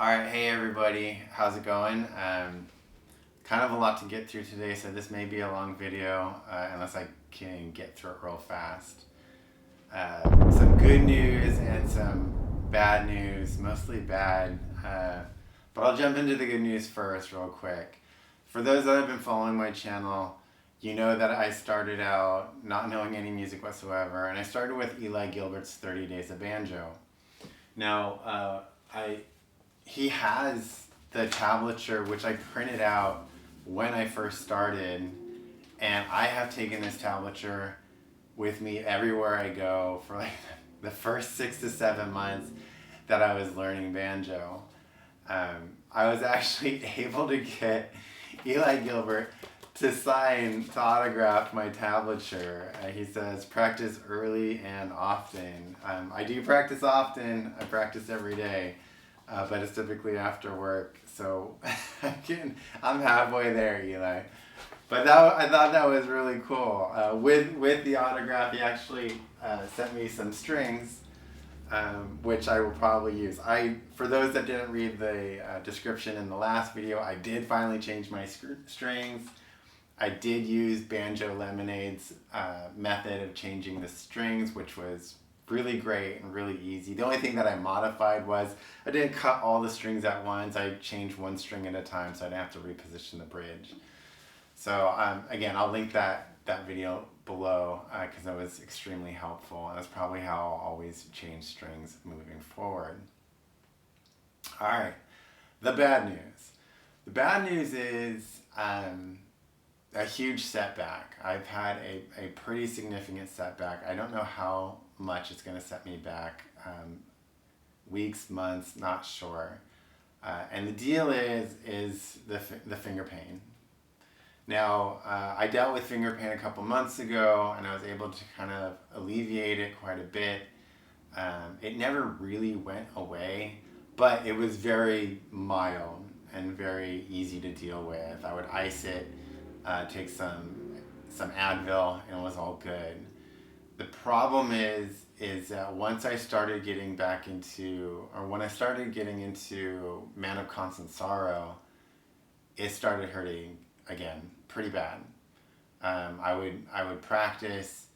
Alright, hey everybody, how's it going? Kind of a lot to get through today, so this may be a long video, unless I can get through it real fast. Some good news and some bad news, mostly bad, but I'll jump into the good news first real quick. For those that have been following my channel, you know that I started out not knowing any music whatsoever, and I started with Eli Gilbert's 30 Days of Banjo. Now, he has the tablature, which I printed out when I first started, and I have taken this tablature with me everywhere I go for like the first 6 to 7 months that I was learning banjo. I was actually able to get Eli Gilbert to autograph my tablature. He says, practice early and often. I do practice often. I practice every day. But it's typically after work, so I'm halfway there, Eli. But I thought that was really cool. With the autograph, he actually sent me some strings, which I will probably use. For those that didn't read the description in the last video, I did finally change my strings. I did use Banjo Lemonade's method of changing the strings, which was really great and really easy. The only thing that I modified was I didn't cut all the strings at once. I changed one string at a time so I didn't have to reposition the bridge. So again, I'll link that video below because it was extremely helpful, and that's probably how I'll always change strings moving forward. All right, the bad news. The bad news is a huge setback. I've had a pretty significant setback. I don't know how much it's going to set me back. Weeks, months, not sure. And the deal is the finger pain. Now, I dealt with finger pain a couple months ago, and I was able to kind of alleviate it quite a bit. It never really went away, but it was very mild and very easy to deal with. I would ice it, take some Advil, and it was all good. The problem is that once I started getting back into, or when I started getting into Man of Constant Sorrow, it started hurting again, pretty bad. I would practice,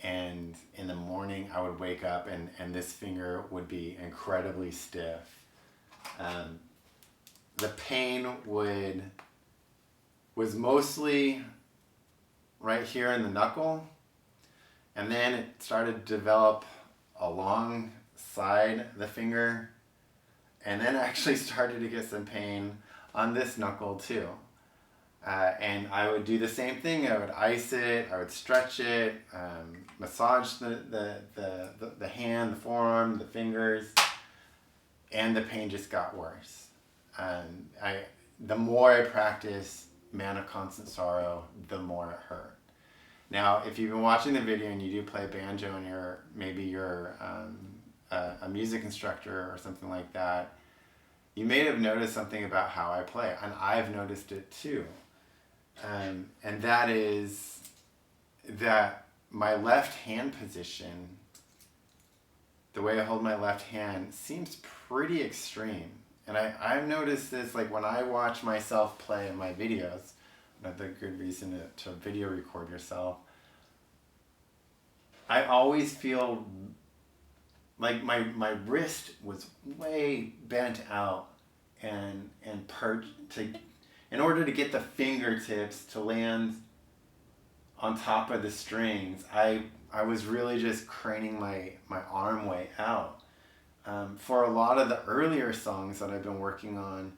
and in the morning I would wake up and this finger would be incredibly stiff. The pain was mostly right here in the knuckle, and then it started to develop alongside the finger, and then I actually started to get some pain on this knuckle too. And I would do the same thing. I would ice it, I would stretch it, massage the hand, the forearm, the fingers, and the pain just got worse. The more I practiced Man of Constant Sorrow, the more it hurt. Now, if you've been watching the video and you do play banjo and you're a music instructor or something like that, you may have noticed something about how I play, and I've noticed it too. And that is that my left hand position, the way I hold my left hand, seems pretty extreme. And I've noticed this, like when I watch myself play in my videos, another good reason to video record yourself, I always feel like my wrist was way bent out and perched in order to get the fingertips to land on top of the strings. I was really just craning my arm way out. For a lot of the earlier songs that I've been working on,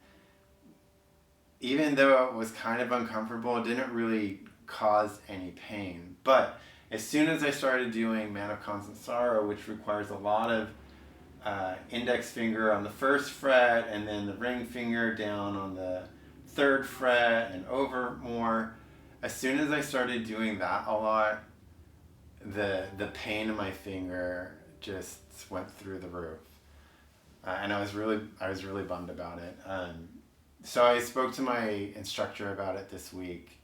even though it was kind of uncomfortable, it didn't really cause any pain. But as soon as I started doing Man of Constant Sorrow, which requires a lot of index finger on the first fret and then the ring finger down on the third fret and over more, as soon as I started doing that a lot, the pain in my finger just went through the roof. And I was really bummed about it. So I spoke to my instructor about it this week,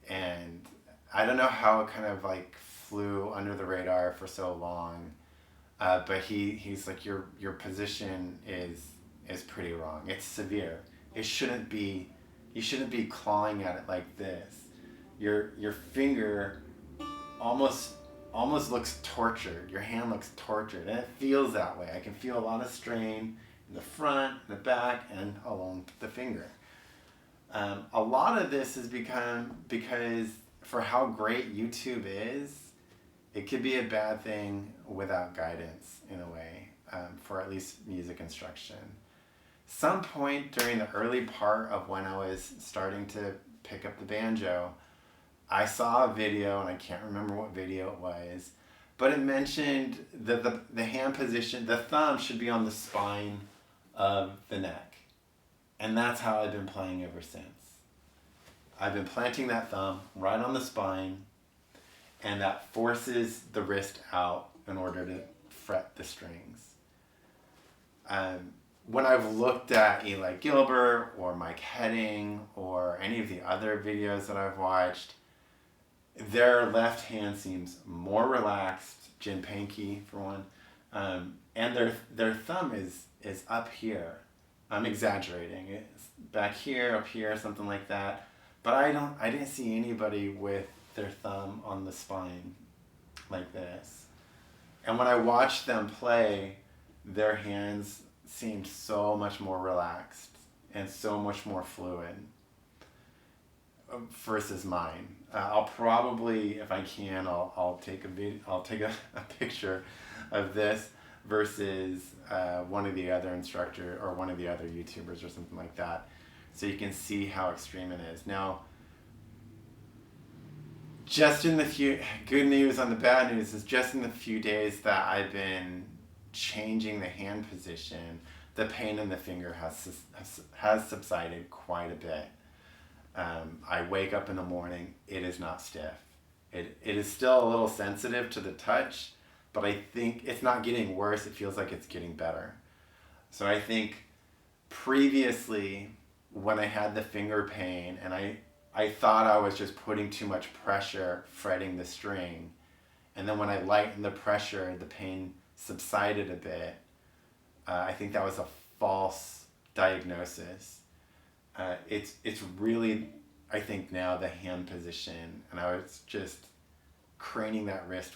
and I don't know how it kind of like flew under the radar for so long, but he's like, your position is is pretty wrong. It's severe. It shouldn't be, you shouldn't be clawing at it like this. Your finger almost looks tortured. Your hand looks tortured, and it feels that way. I can feel a lot of strain in the front, in the back, and along the finger. A lot of this has become because for how great YouTube is, it could be a bad thing without guidance in a way, for at least music instruction. Some point during the early part of when I was starting to pick up the banjo, I saw a video, and I can't remember what video it was, but it mentioned that the hand position, the thumb should be on the spine of the neck. And that's how I've been playing ever since. I've been planting that thumb right on the spine, and that forces the wrist out in order to fret the strings. When I've looked at Eli Gilbert or Mike Heading or any of the other videos that I've watched, their left hand seems more relaxed, Jin Pankey for one, and their thumb is up here. I'm exaggerating. It's back here, up here, something like that. But I didn't see anybody with their thumb on the spine like this. And when I watched them play, their hands seemed so much more relaxed and so much more fluid versus mine. I'll probably, if I can, I'll take a picture of this versus one of the other instructor or one of the other YouTubers or something like that, so you can see how extreme it is. Now, just in the few, good news on the bad news is just in the few days that I've been changing the hand position, the pain in the finger has subsided quite a bit. I wake up in the morning, it is not stiff. It is still a little sensitive to the touch, but I think it's not getting worse. It feels like it's getting better. So I think previously when I had the finger pain and I thought I was just putting too much pressure fretting the string, and then when I lightened the pressure, the pain subsided a bit. I think that was a false diagnosis. It's really, I think now, the hand position, and I was just craning that wrist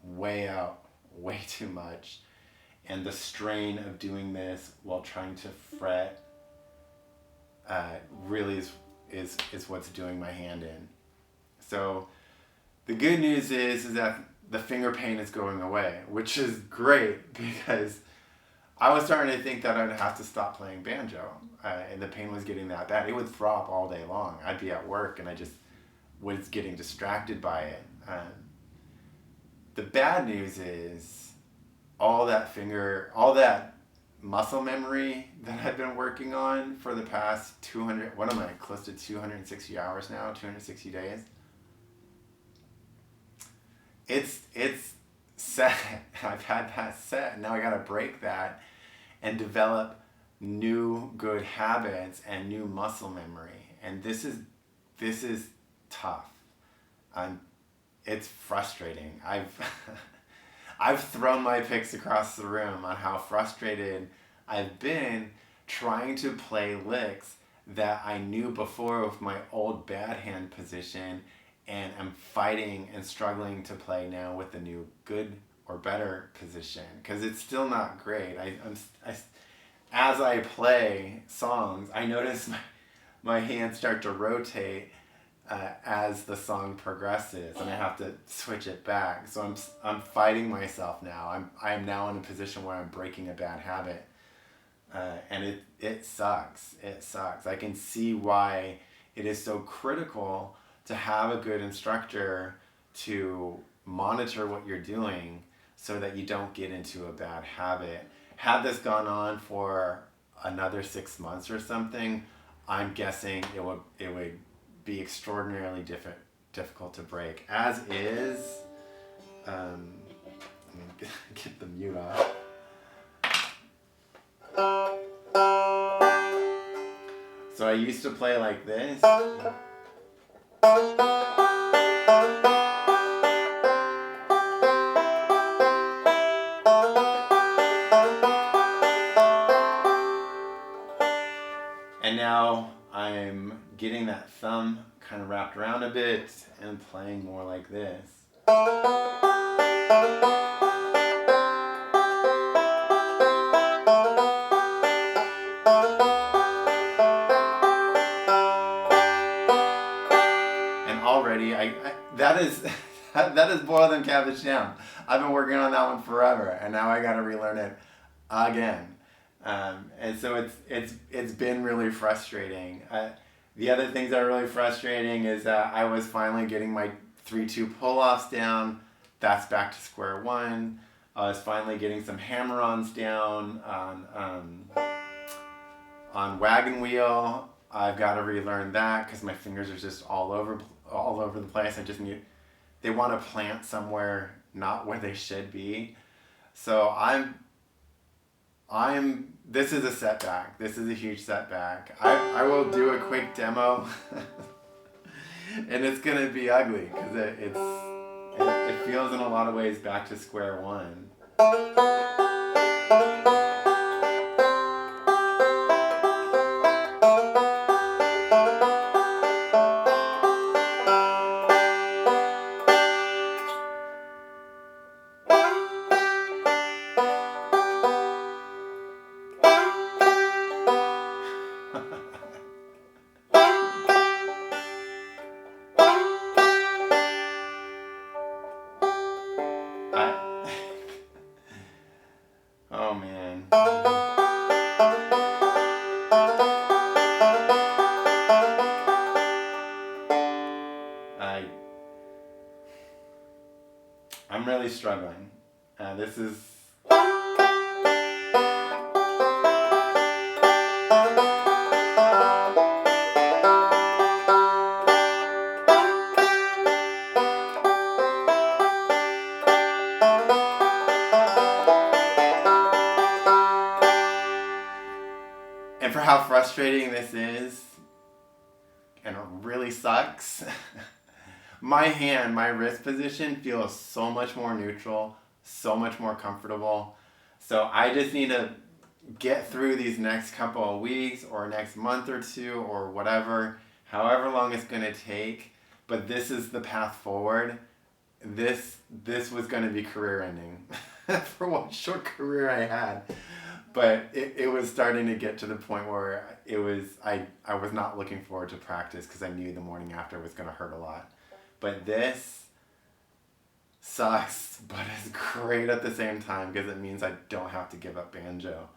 way out, way too much, and the strain of doing this while trying to fret really is what's doing my hand in. So the good news is that the finger pain is going away, which is great, because I was starting to think that I'd have to stop playing banjo, and the pain was getting that bad. It would throb all day long. I'd be at work and I just was getting distracted by it. The bad news is all that muscle memory that I've been working on for the past close to 260 hours now, 260 days. It's set. I've had that set. Now I gotta break that and develop new good habits and new muscle memory. And this is tough. It's frustrating. I've thrown my picks across the room on how frustrated I've been trying to play licks that I knew before with my old bad hand position, and I'm fighting and struggling to play now with the new good or better position, because it's still not great. As I play songs, I notice my hands start to rotate as the song progresses, and I have to switch it back. So I'm fighting myself now. I'm now in a position where I'm breaking a bad habit, and it sucks. It sucks. I can see why it is so critical to have a good instructor to monitor what you're doing so that you don't get into a bad habit. Had this gone on for another 6 months or something, I'm guessing it would be extraordinarily difficult to break. As is, let me get the mute off. So I used to play like this. getting that thumb kind of wrapped around a bit and playing more like this. And already, that is that is boiled and cabbage jam. I've been working on that one forever, and now I got to relearn it again. And so it's been really frustrating. The other things that are really frustrating is that I was finally getting my 3/2 pull-offs down. That's back to square one. I was finally getting some hammer-ons down on wagon wheel. I've got to relearn that because my fingers are just all over the place. They want to plant somewhere not where they should be. So this is a setback. This is a huge setback. I will do a quick demo and it's going to be ugly because it feels in a lot of ways back to square one. Oh man. I'm really struggling. This is and for how frustrating this is, and it really sucks, my wrist position feels so much more neutral, so much more comfortable. So I just need to get through these next couple of weeks or next month or two or whatever, however long it's going to take. But this is the path forward. This was going to be career ending for what short career I had. But it was starting to get to the point where I was not looking forward to practice because I knew the morning after was going to hurt a lot. But this sucks, but it's great at the same time because it means I don't have to give up banjo.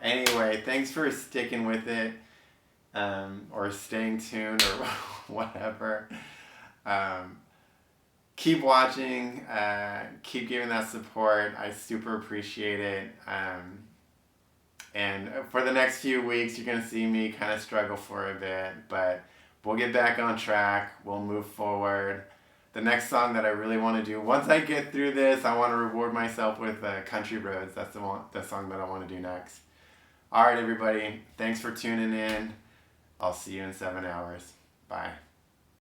Anyway, thanks for sticking with it or staying tuned or whatever. Keep watching, keep giving that support. I super appreciate it. And for the next few weeks, you're going to see me kind of struggle for a bit, but we'll get back on track. We'll move forward. The next song that I really want to do, once I get through this, I want to reward myself with Country Roads. That's the song that I want to do next. All right, everybody. Thanks for tuning in. I'll see you in 7 hours. Bye.